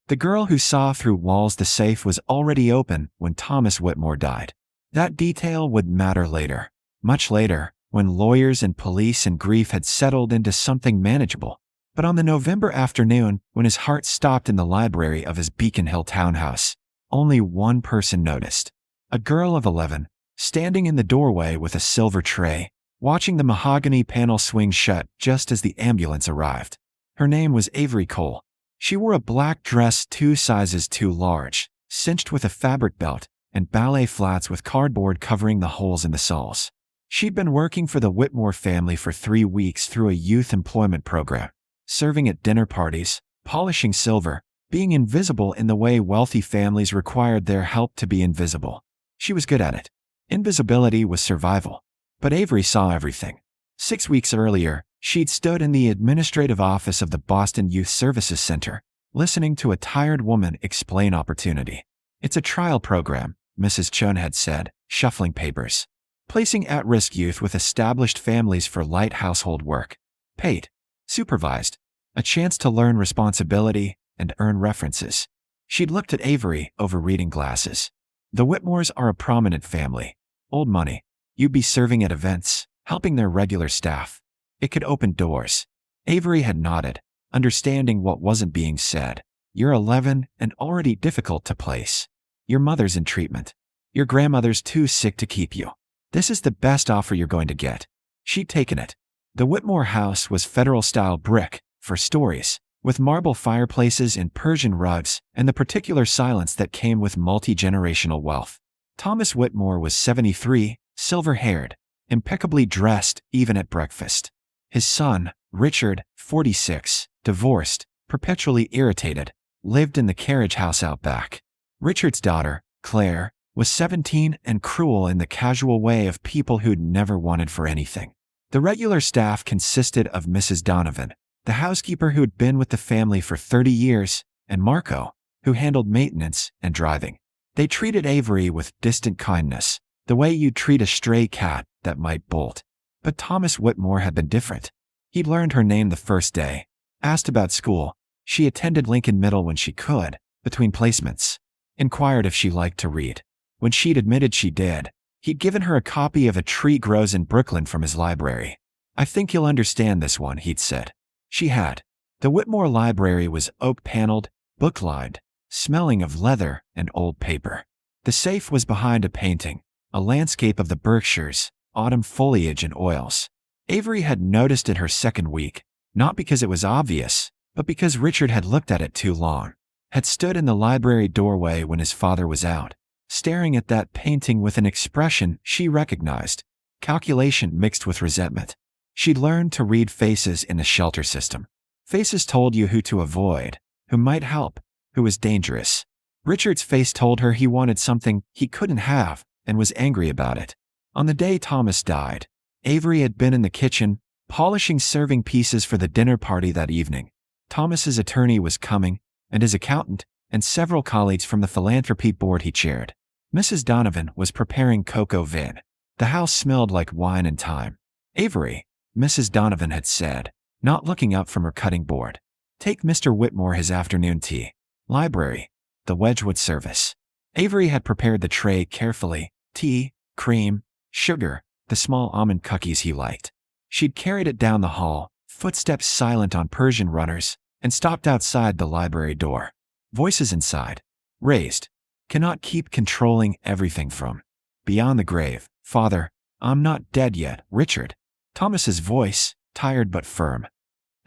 The girl who saw through walls the safe was already open when Thomas Whitmore died. That detail would matter later. Much later, when lawyers and police and grief had settled into something manageable. But on the November afternoon, when his heart stopped in the library of his Beacon Hill townhouse, only one person noticed. A girl of 11, standing in the doorway with a silver tray, watching the mahogany panel swing shut just as the ambulance arrived. Her name was Avery Cole. She wore a black dress 2 sizes too large, cinched with a fabric belt, and ballet flats with cardboard covering the holes in the soles. She'd been working for the Whitmore family for 3 weeks through a youth employment program, serving at dinner parties, polishing silver, being invisible in the way wealthy families required their help to be invisible. She was good at it. Invisibility was survival. But Avery saw everything. 6 weeks earlier, she'd stood in the administrative office of the Boston Youth Services Center, listening to a tired woman explain opportunity. "It's a trial program," Mrs. Chun had said, shuffling papers. "Placing at-risk youth with established families for light household work. Paid. Supervised. A chance to learn responsibility and earn references." She'd looked at Avery over reading glasses. "The Whitmores are a prominent family. Old money. You'd be serving at events, helping their regular staff. It could open doors." Avery had nodded, understanding what wasn't being said. "You're 11 and already difficult to place. Your mother's in treatment. Your grandmother's too sick to keep you. This is the best offer you're going to get." She'd taken it. The Whitmore house was federal-style brick, for stories, with marble fireplaces and Persian rugs and the particular silence that came with multi-generational wealth. Thomas Whitmore was 73, silver-haired, impeccably dressed even at breakfast. His son, Richard, 46, divorced, perpetually irritated, lived in the carriage house out back. Richard's daughter, Claire, was 17 and cruel in the casual way of people who'd never wanted for anything. The regular staff consisted of Mrs. Donovan, the housekeeper who'd been with the family for 30 years, and Marco, who handled maintenance and driving. They treated Avery with distant kindness, the way you'd treat a stray cat that might bolt. But Thomas Whitmore had been different. He'd learned her name the first day, asked about school. She attended Lincoln Middle when she could, between placements. Inquired if she liked to read. When she'd admitted she did, he'd given her a copy of A Tree Grows in Brooklyn from his library. "I think you'll understand this one," he'd said. She had. The Whitmore library was oak-paneled, book-lined, smelling of leather and old paper. The safe was behind a painting, a landscape of the Berkshires, autumn foliage and oils. Avery had noticed it her second week, not because it was obvious, but because Richard had looked at it too long. Had stood in the library doorway when his father was out, staring at that painting with an expression she recognized, calculation mixed with resentment. She'd learned to read faces in the shelter system. Faces told you who to avoid, who might help, who was dangerous. Richard's face told her he wanted something he couldn't have and was angry about it. On the day Thomas died, Avery had been in the kitchen, polishing serving pieces for the dinner party that evening. Thomas's attorney was coming, and his accountant, and several colleagues from the philanthropy board he chaired. Mrs. Donovan was preparing cocoa vin. The house smelled like wine and thyme. "Avery," Mrs. Donovan had said, not looking up from her cutting board. "Take Mr. Whitmore his afternoon tea. Library. The Wedgwood service." Avery had prepared the tray carefully, tea, cream, sugar, the small almond cookies he liked. She'd carried it down the hall, footsteps silent on Persian runners, and stopped outside the library door. Voices inside. Raised. "Cannot keep controlling everything from beyond the grave. Father, I'm not dead yet, Richard." Thomas's voice, tired but firm.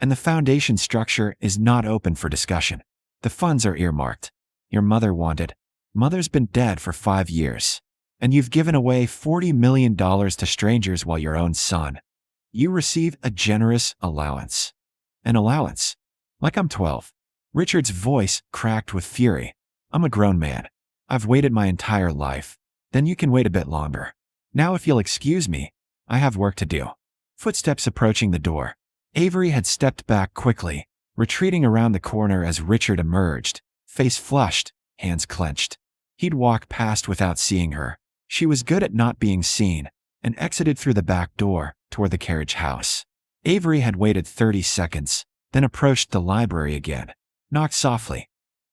"And the foundation structure is not open for discussion. The funds are earmarked. Your mother wanted. Mother's been dead for 5 years. And you've given away $40 million to strangers while your own son. You receive a generous allowance." "An allowance? Like I'm 12. Richard's voice cracked with fury. "I'm a grown man. I've waited my entire life. Then you can wait a bit longer. Now if you'll excuse me, I have work to do." Footsteps approaching the door. Avery had stepped back quickly, retreating around the corner as Richard emerged, face flushed, hands clenched. He'd walk past without seeing her. She was good at not being seen, and exited through the back door, toward the carriage house. Avery had waited 30 seconds, then approached the library again. Knocked softly.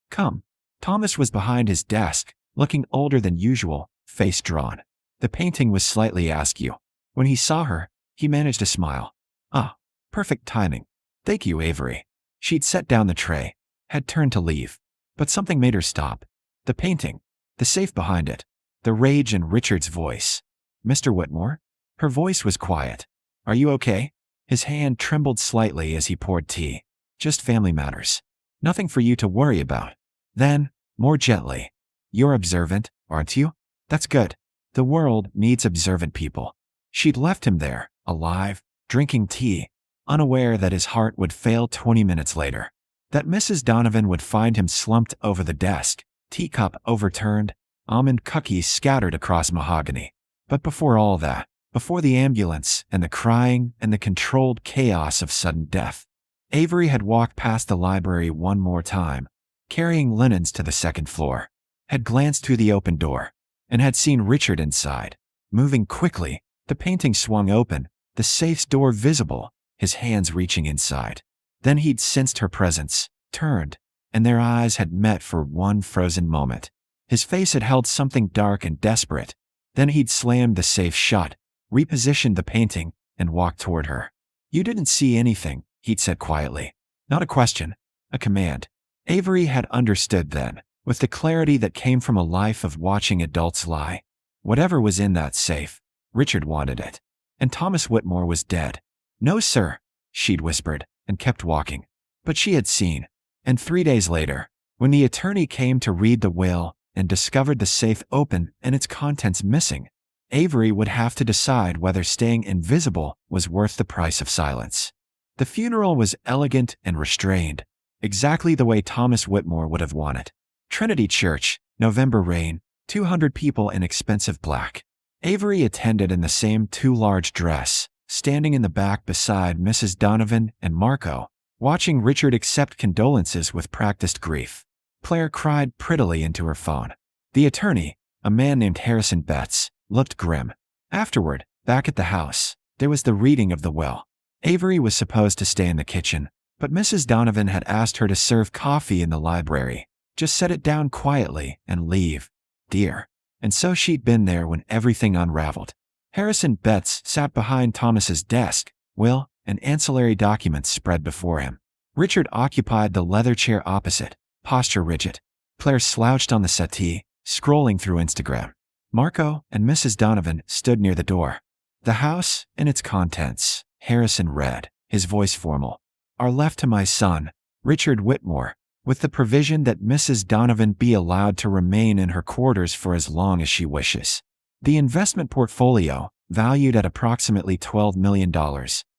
Come. Thomas was behind his desk, looking older than usual, face drawn. The painting was slightly askew. When he saw her, he managed a smile. Ah, perfect timing. Thank you, Avery. She'd set down the tray, had turned to leave. But something made her stop. The painting, the safe behind it, the rage in Richard's voice. Mr. Whitmore? Her voice was quiet. Are you okay? His hand trembled slightly as he poured tea. Just family matters. Nothing for you to worry about. Then, more gently. You're observant, aren't you? That's good. The world needs observant people. She'd left him there, alive, drinking tea, unaware that his heart would fail 20 minutes later. That Mrs. Donovan would find him slumped over the desk, teacup overturned, almond cookies scattered across mahogany. But before all that, before the ambulance and the crying and the controlled chaos of sudden death, Avery had walked past the library one more time, carrying linens to the second floor, had glanced through the open door, and had seen Richard inside. Moving quickly, the painting swung open, the safe's door visible, his hands reaching inside. Then he'd sensed her presence, turned, and their eyes had met for one frozen moment. His face had held something dark and desperate. Then he'd slammed the safe shut, repositioned the painting, and walked toward her. You didn't see anything, he'd said quietly. Not a question, a command. Avery had understood then, with the clarity that came from a life of watching adults lie. Whatever was in that safe, Richard wanted it. And Thomas Whitmore was dead. No, sir, she'd whispered, and kept walking. But she had seen. And 3 days later, when the attorney came to read the will and discovered the safe open and its contents missing, Avery would have to decide whether staying invisible was worth the price of silence. The funeral was elegant and restrained, exactly the way Thomas Whitmore would have wanted. Trinity Church, November rain, 200 people in expensive black. Avery attended in the same too large dress, standing in the back beside Mrs. Donovan and Marco, watching Richard accept condolences with practiced grief. Claire cried prettily into her phone. The attorney, a man named Harrison Betts, looked grim. Afterward, back at the house, there was the reading of the will. Avery was supposed to stay in the kitchen, but Mrs. Donovan had asked her to serve coffee in the library. Just set it down quietly and leave, dear. And so she'd been there when everything unraveled. Harrison Betts sat behind Thomas's desk, will and ancillary documents spread before him. Richard occupied the leather chair opposite, posture rigid. Claire slouched on the settee, scrolling through Instagram. Marco and Mrs. Donovan stood near the door. The house and its contents, Harrison read, his voice formal, are left to my son, Richard Whitmore, with the provision that Mrs. Donovan be allowed to remain in her quarters for as long as she wishes. The investment portfolio, valued at approximately $12 million,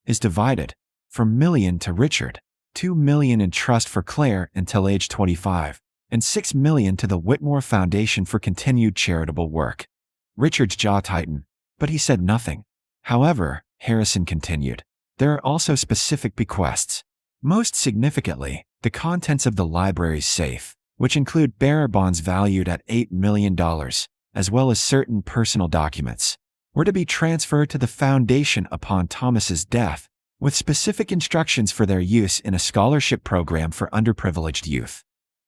is divided, from $1 million to Richard, $2 million in trust for Claire until age 25, and $6 million to the Whitmore Foundation for continued charitable work. Richard's jaw tightened, but he said nothing. However, Harrison continued, there are also specific bequests. Most significantly, the contents of the library's safe, which include bearer bonds valued at $8 million, as well as certain personal documents, were to be transferred to the foundation upon Thomas's death, with specific instructions for their use in a scholarship program for underprivileged youth.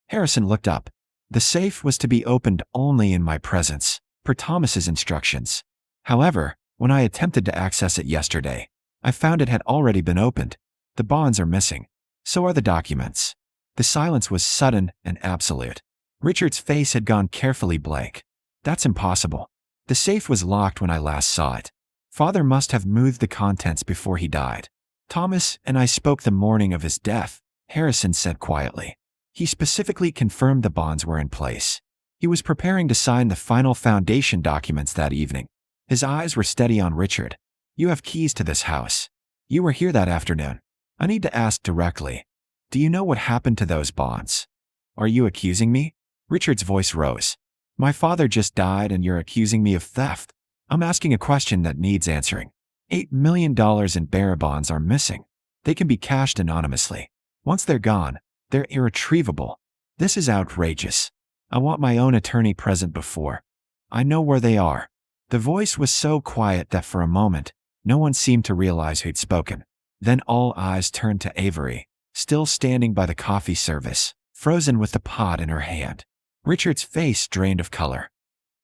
Harrison looked up. The safe was to be opened only in my presence, per Thomas's instructions. However, when I attempted to access it yesterday, I found it had already been opened. The bonds are missing. So are the documents. The silence was sudden and absolute. Richard's face had gone carefully blank. That's impossible. The safe was locked when I last saw it. Father must have moved the contents before he died. Thomas and I spoke the morning of his death, Harrison said quietly. He specifically confirmed the bonds were in place. He was preparing to sign the final foundation documents that evening. His eyes were steady on Richard. You have keys to this house. You were here that afternoon. I need to ask directly. Do you know what happened to those bonds? Are you accusing me? Richard's voice rose. My father just died and you're accusing me of theft. I'm asking a question that needs answering. $8 million in bearer bonds are missing. They can be cashed anonymously. Once they're gone, they're irretrievable. This is outrageous. I want my own attorney present before. I know where they are. The voice was so quiet that for a moment, no one seemed to realize who'd spoken. Then all eyes turned to Avery, still standing by the coffee service, frozen with the pot in her hand. Richard's face drained of color.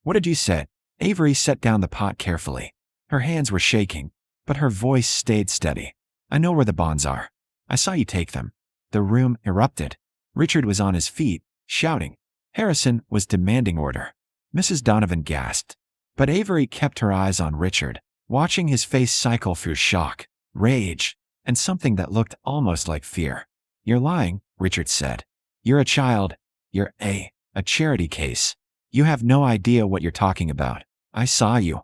What did you say? Avery set down the pot carefully. Her hands were shaking, but her voice stayed steady. I know where the bonds are. I saw you take them. The room erupted. Richard was on his feet, shouting. Harrison was demanding order. Mrs. Donovan gasped. But Avery kept her eyes on Richard, watching his face cycle through shock, rage, and something that looked almost like fear. You're lying, Richard said. You're a child. You're a charity case. You have no idea what you're talking about. I saw you.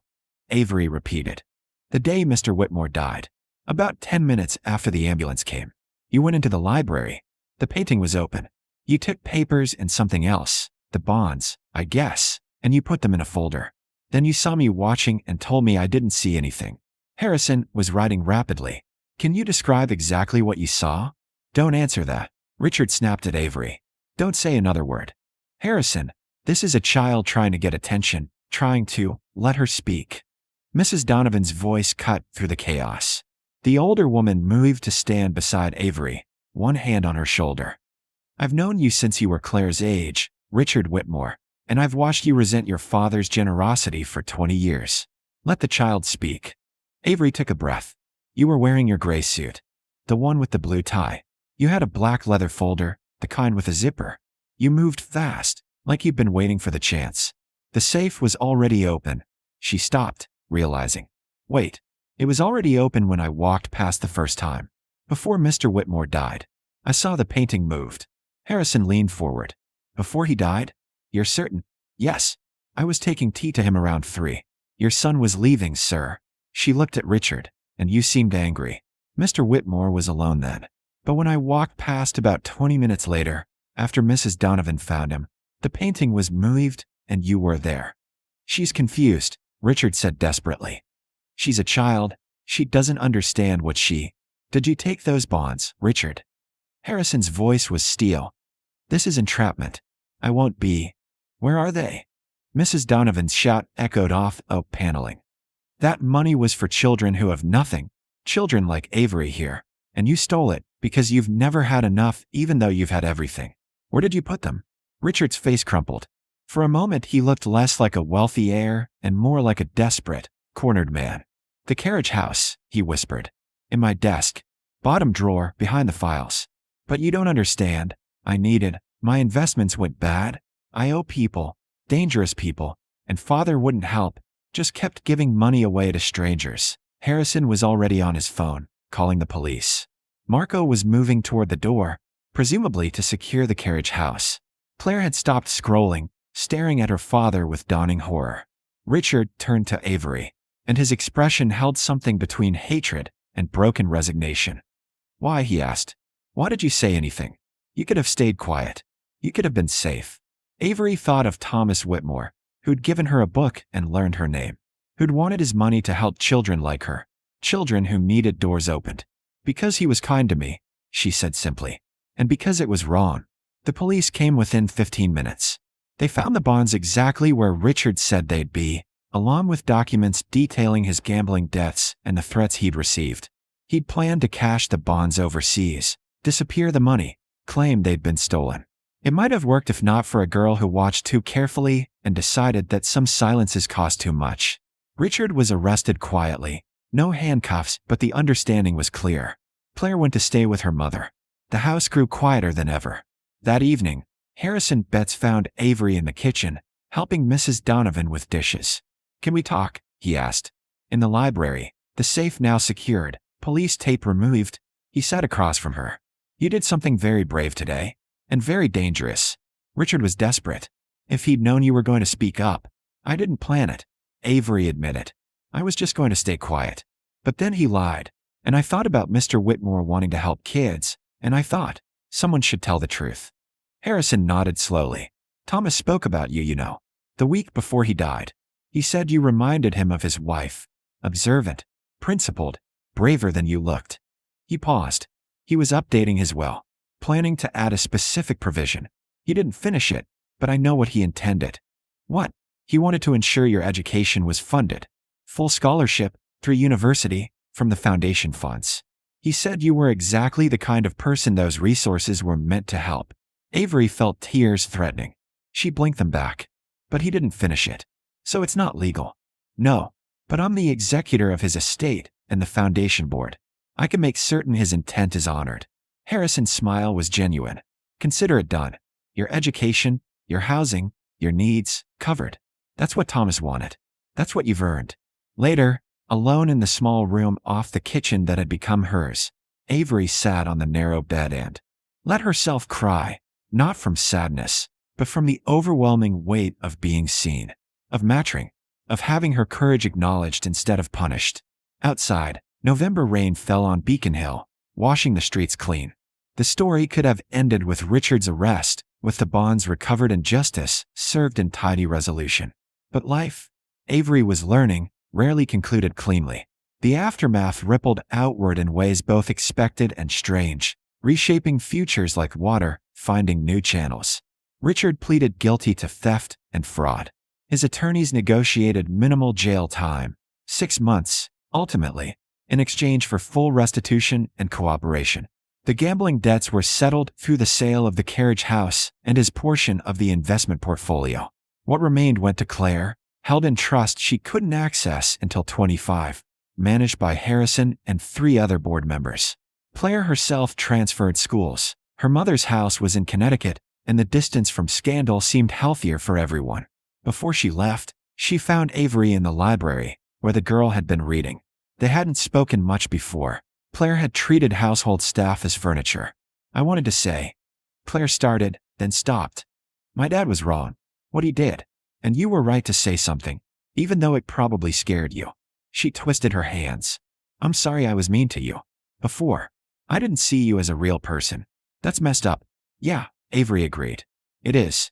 Avery repeated. The day Mr. Whitmore died. About 10 minutes after the ambulance came. You went into the library. The painting was open. You took papers and something else, the bonds, I guess, and you put them in a folder. Then you saw me watching and told me I didn't see anything. Harrison was writing rapidly. Can you describe exactly what you saw? Don't answer that. Richard snapped at Avery. Don't say another word. Harrison, this is a child trying to get attention, trying to let her speak. Mrs. Donovan's voice cut through the chaos. The older woman moved to stand beside Avery, one hand on her shoulder. I've known you since you were Claire's age, Richard Whitmore, and I've watched you resent your father's generosity for 20 years. Let the child speak. Avery took a breath. You were wearing your gray suit. The one with the blue tie. You had a black leather folder, the kind with a zipper. You moved fast, like you'd been waiting for the chance. The safe was already open. She stopped, realizing. Wait, it was already open when I walked past the first time. Before Mr. Whitmore died. I saw the painting moved. Harrison leaned forward. Before he died? You're certain? Yes. I was taking tea to him around 3. Your son was leaving, sir. She looked at Richard, and you seemed angry. Mr. Whitmore was alone then. But when I walked past about 20 minutes later, after Mrs. Donovan found him, the painting was moved, and you were there. She's confused, Richard said desperately. She's a child. She doesn't understand what she... Did you take those bonds, Richard? Harrison's voice was steel. This is entrapment. I won't be. Where are they? Mrs. Donovan's shout echoed off the paneling. That money was for children who have nothing, children like Avery here, and you stole it because you've never had enough even though you've had everything. Where did you put them? Richard's face crumpled. For a moment he looked less like a wealthy heir and more like a desperate, cornered man. The carriage house, he whispered. In my desk. Bottom drawer, behind the files. But you don't understand. My investments went bad. I owe people, dangerous people, and father wouldn't help, just kept giving money away to strangers. Harrison was already on his phone, calling the police. Marco was moving toward the door, presumably to secure the carriage house. Claire had stopped scrolling, staring at her father with dawning horror. Richard turned to Avery, and his expression held something between hatred and broken resignation. Why, he asked. Why did you say anything? You could have stayed quiet. You could have been safe. Avery thought of Thomas Whitmore, who'd given her a book and learned her name, who'd wanted his money to help children like her, children who needed doors opened. Because he was kind to me, she said simply, and because it was wrong. The police came within 15 minutes. They found the bonds exactly where Richard said they'd be, along with documents detailing his gambling debts and the threats he'd received. He'd planned to cash the bonds overseas, disappear the money, claim they'd been stolen. It might have worked if not for a girl who watched too carefully and decided that some silences cost too much. Richard was arrested quietly. No handcuffs, but the understanding was clear. Claire went to stay with her mother. The house grew quieter than ever. That evening, Harrison Betts found Avery in the kitchen, helping Mrs. Donovan with dishes. Can we talk? He asked. In the library, the safe now secured, police tape removed, he sat across from her. You did something very brave today. And very dangerous. Richard was desperate. If he'd known you were going to speak up, I didn't plan it. Avery admitted. I was just going to stay quiet. But then he lied. And I thought about Mr. Whitmore wanting to help kids, and I thought, someone should tell the truth. Harrison nodded slowly. Thomas spoke about you, you know. The week before he died. He said you reminded him of his wife. Observant, principled, braver than you looked. He paused. He was updating his will. Planning to add a specific provision. He didn't finish it, but I know what he intended. What? He wanted to ensure your education was funded. Full scholarship, through university, from the foundation funds. He said you were exactly the kind of person those resources were meant to help. Avery felt tears threatening. She blinked them back. But he didn't finish it. So it's not legal. No, but I'm the executor of his estate and the foundation board. I can make certain his intent is honored. Harrison's smile was genuine. Consider it done. Your education, your housing, your needs, covered. That's what Thomas wanted. That's what you've earned. Later, alone in the small room off the kitchen that had become hers, Avery sat on the narrow bed and let herself cry, not from sadness, but from the overwhelming weight of being seen, of mattering, of having her courage acknowledged instead of punished. Outside, November rain fell on Beacon Hill, washing the streets clean. The story could have ended with Richard's arrest, with the bonds recovered and justice served in tidy resolution. But life, Avery was learning, rarely concluded cleanly. The aftermath rippled outward in ways both expected and strange, reshaping futures like water, finding new channels. Richard pleaded guilty to theft and fraud. His attorneys negotiated minimal jail time, 6 months, ultimately, in exchange for full restitution and cooperation. The gambling debts were settled through the sale of the carriage house and his portion of the investment portfolio. What remained went to Claire, held in trust she couldn't access until 25, managed by Harrison and 3 other board members. Claire herself transferred schools. Her mother's house was in Connecticut, and the distance from scandal seemed healthier for everyone. Before she left, she found Avery in the library, where the girl had been reading. They hadn't spoken much before. Claire had treated household staff as furniture. I wanted to say. Claire started, then stopped. My dad was wrong. What he did. And you were right to say something, even though it probably scared you. She twisted her hands. I'm sorry I was mean to you. Before. I didn't see you as a real person. That's messed up. Yeah, Avery agreed. It is.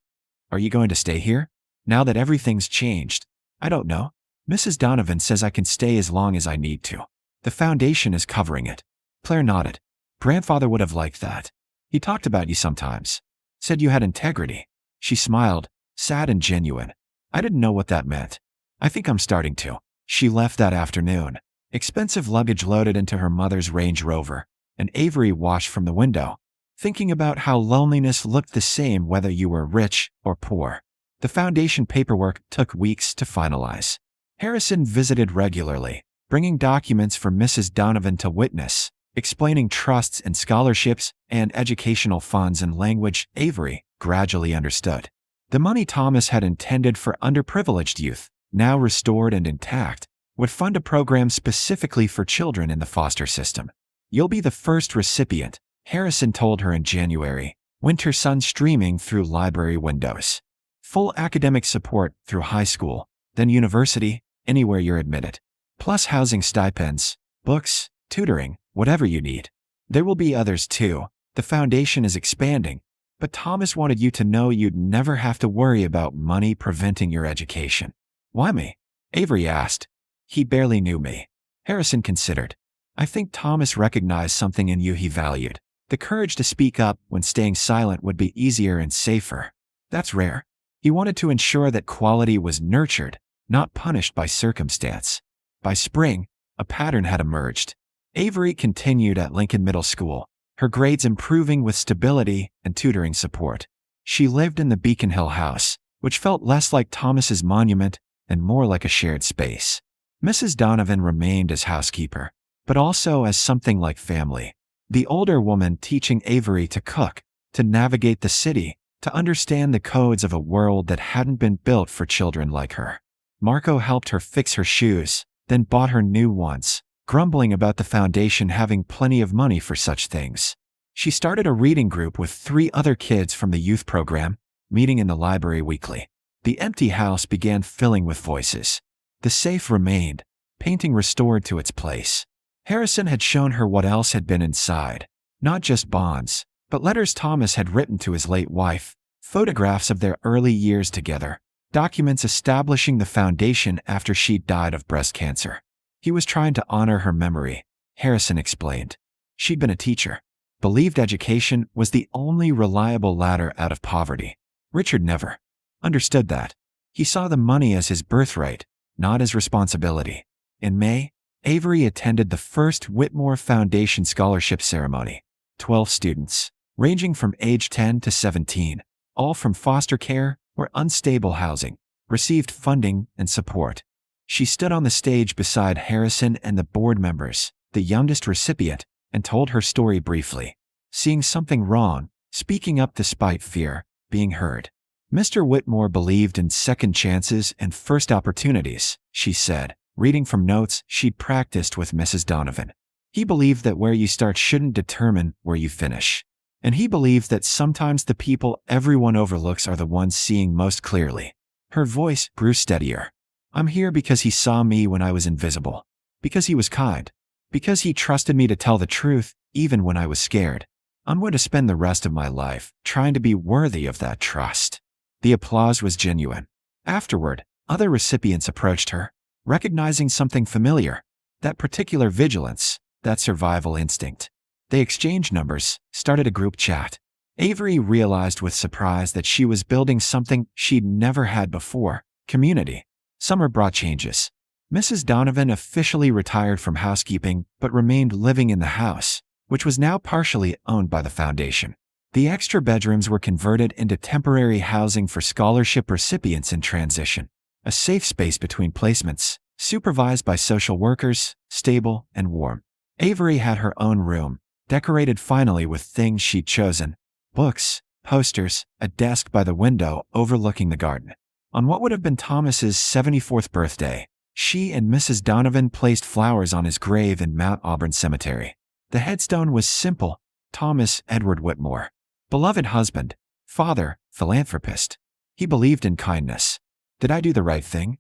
Are you going to stay here? Now that everything's changed? I don't know. Mrs. Donovan says I can stay as long as I need to. The foundation is covering it. Claire nodded. Grandfather would have liked that. He talked about you sometimes. Said you had integrity. She smiled, sad and genuine. I didn't know what that meant. I think I'm starting to. She left that afternoon. Expensive luggage loaded into her mother's Range Rover, and Avery watched from the window, thinking about how loneliness looked the same whether you were rich or poor. The foundation paperwork took weeks to finalize. Harrison visited regularly, bringing documents for Mrs. Donovan to witness, explaining trusts and scholarships and educational funds in language Avery gradually understood. The money Thomas had intended for underprivileged youth, now restored and intact, would fund a program specifically for children in the foster system. You'll be the first recipient, Harrison told her in January, winter sun streaming through library windows. Full academic support through high school, then university, anywhere you're admitted. Plus housing stipends, books, tutoring, whatever you need. There will be others too. The foundation is expanding, but Thomas wanted you to know you'd never have to worry about money preventing your education. Why me? Avery asked. He barely knew me. Harrison considered. I think Thomas recognized something in you he valued. The courage to speak up when staying silent would be easier and safer. That's rare. He wanted to ensure that quality was nurtured, not punished by circumstance. By spring, a pattern had emerged. Avery continued at Lincoln Middle School, her grades improving with stability and tutoring support. She lived in the Beacon Hill house, which felt less like Thomas's monument and more like a shared space. Mrs. Donovan remained as housekeeper, but also as something like family. The older woman teaching Avery to cook, to navigate the city, to understand the codes of a world that hadn't been built for children like her. Marco helped her fix her shoes, then bought her new ones, grumbling about the foundation having plenty of money for such things. She started a reading group with 3 other kids from the youth program, meeting in the library weekly. The empty house began filling with voices. The safe remained, painting restored to its place. Harrison had shown her what else had been inside, not just bonds, but letters Thomas had written to his late wife, photographs of their early years together, documents establishing the foundation after she died of breast cancer. He was trying to honor her memory, Harrison explained. She'd been a teacher, believed education was the only reliable ladder out of poverty. Richard never understood that. He saw the money as his birthright, not as responsibility. In May, Avery attended the first Whitmore Foundation scholarship ceremony. 12 students, ranging from age 10 to 17, all from foster care or unstable housing, received funding and support. She stood on the stage beside Harrison and the board members, the youngest recipient, and told her story briefly. Seeing something wrong, speaking up despite fear, being heard. Mr. Whitmore believed in second chances and first opportunities, she said, reading from notes she'd practiced with Mrs. Donovan. He believed that where you start shouldn't determine where you finish. And he believed that sometimes the people everyone overlooks are the ones seeing most clearly. Her voice grew steadier. I'm here because he saw me when I was invisible. Because he was kind. Because he trusted me to tell the truth, even when I was scared. I'm going to spend the rest of my life trying to be worthy of that trust. The applause was genuine. Afterward, other recipients approached her, recognizing something familiar. That particular vigilance, that survival instinct. They exchanged numbers, started a group chat. Avery realized with surprise that she was building something she'd never had before, community. Summer brought changes. Mrs. Donovan officially retired from housekeeping but remained living in the house, which was now partially owned by the foundation. The extra bedrooms were converted into temporary housing for scholarship recipients in transition, a safe space between placements, supervised by social workers, stable and warm. Avery had her own room, decorated finally with things she'd chosen: books, posters, a desk by the window overlooking the garden. On what would have been Thomas's 74th birthday, she and Mrs. Donovan placed flowers on his grave in Mount Auburn Cemetery. The headstone was simple: Thomas Edward Whitmore. Beloved husband, father, philanthropist. He believed in kindness. Did I do the right thing?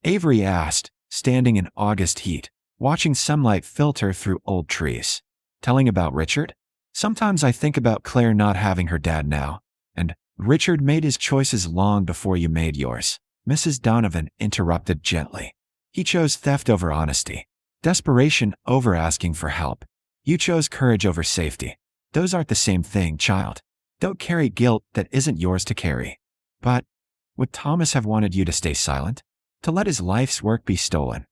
Avery asked, standing in August heat, watching sunlight filter through old trees. Telling about Richard? Sometimes I think about Claire not having her dad now. And Richard made his choices long before you made yours. Mrs. Donovan interrupted gently. He chose theft over honesty. Desperation over asking for help. You chose courage over safety. Those aren't the same thing, child. Don't carry guilt that isn't yours to carry. But would Thomas have wanted you to stay silent? To let his life's work be stolen?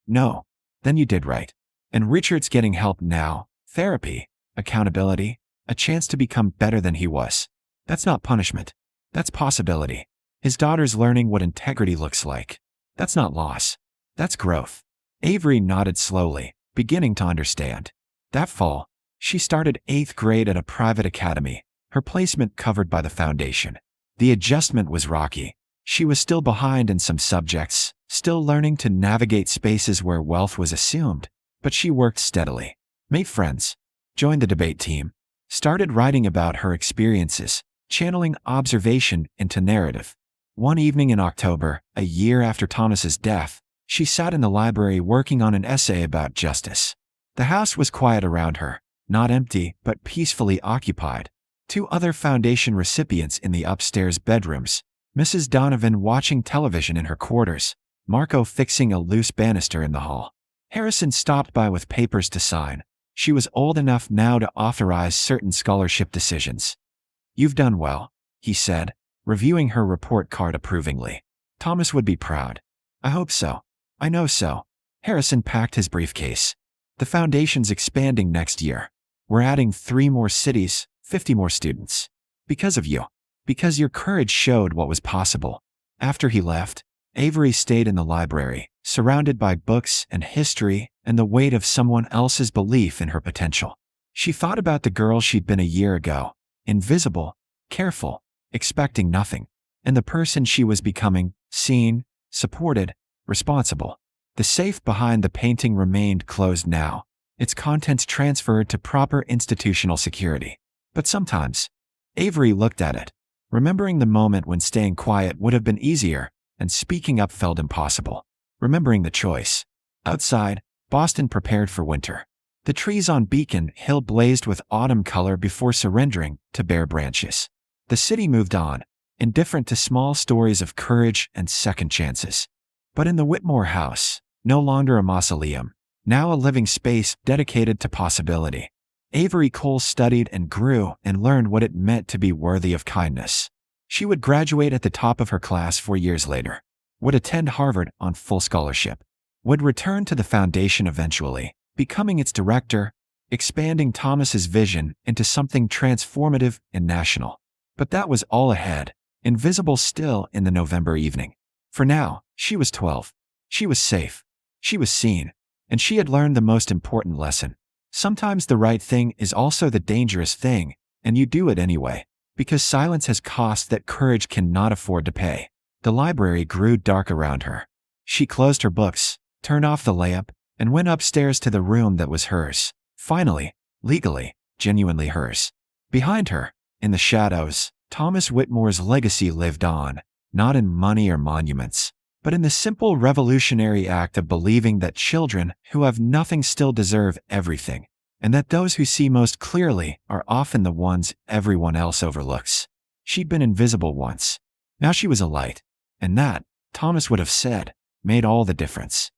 No. Then you did right. And Richard's getting help now. Therapy, accountability, a chance to become better than he was. That's not punishment. That's possibility. His daughter's learning what integrity looks like. That's not loss. That's growth. Avery nodded slowly, beginning to understand. That fall, she started 8th grade at a private academy, her placement covered by the foundation. The adjustment was rocky. She was still behind in some subjects, still learning to navigate spaces where wealth was assumed, but she worked steadily. Made friends, joined the debate team, started writing about her experiences, channeling observation into narrative. One evening in October, a year after Thomas's death, she sat in the library working on an essay about justice. The house was quiet around her, not empty but peacefully occupied. 2 other foundation recipients in the upstairs bedrooms, Mrs. Donovan watching television in her quarters, Marco fixing a loose banister in the hall. Harrison stopped by with papers to sign. She was old enough now to authorize certain scholarship decisions. You've done well, he said, reviewing her report card approvingly. Thomas would be proud. I hope so. I know so. Harrison packed his briefcase. The foundation's expanding next year. We're adding 3 more cities, 50 more students. Because of you. Because your courage showed what was possible. After he left, Avery stayed in the library, surrounded by books and history and the weight of someone else's belief in her potential. She thought about the girl she'd been a year ago, invisible, careful, expecting nothing, and the person she was becoming, seen, supported, responsible. The safe behind the painting remained closed now, its contents transferred to proper institutional security. But sometimes, Avery looked at it, remembering the moment when staying quiet would have been easier and speaking up felt impossible. Remembering the choice. Outside, Boston prepared for winter. The trees on Beacon Hill blazed with autumn color before surrendering to bare branches. The city moved on, indifferent to small stories of courage and second chances. But in the Whitmore house, no longer a mausoleum, now a living space dedicated to possibility. Avery Cole studied and grew and learned what it meant to be worthy of kindness. She would graduate at the top of her class 4 years later, would attend Harvard on full scholarship, would return to the foundation eventually, becoming its director, expanding Thomas's vision into something transformative and national. But that was all ahead, invisible still in the November evening. For now, she was 12. She was safe. She was seen. And she had learned the most important lesson. Sometimes the right thing is also the dangerous thing, and you do it anyway, because silence has costs that courage cannot afford to pay. The library grew dark around her. She closed her books, turned off the lamp, and went upstairs to the room that was hers. Finally, legally, genuinely hers. Behind her, in the shadows, Thomas Whitmore's legacy lived on, not in money or monuments, but in the simple revolutionary act of believing that children who have nothing still deserve everything, and that those who see most clearly are often the ones everyone else overlooks. She'd been invisible once. Now she was a light, and that, Thomas would have said, made all the difference.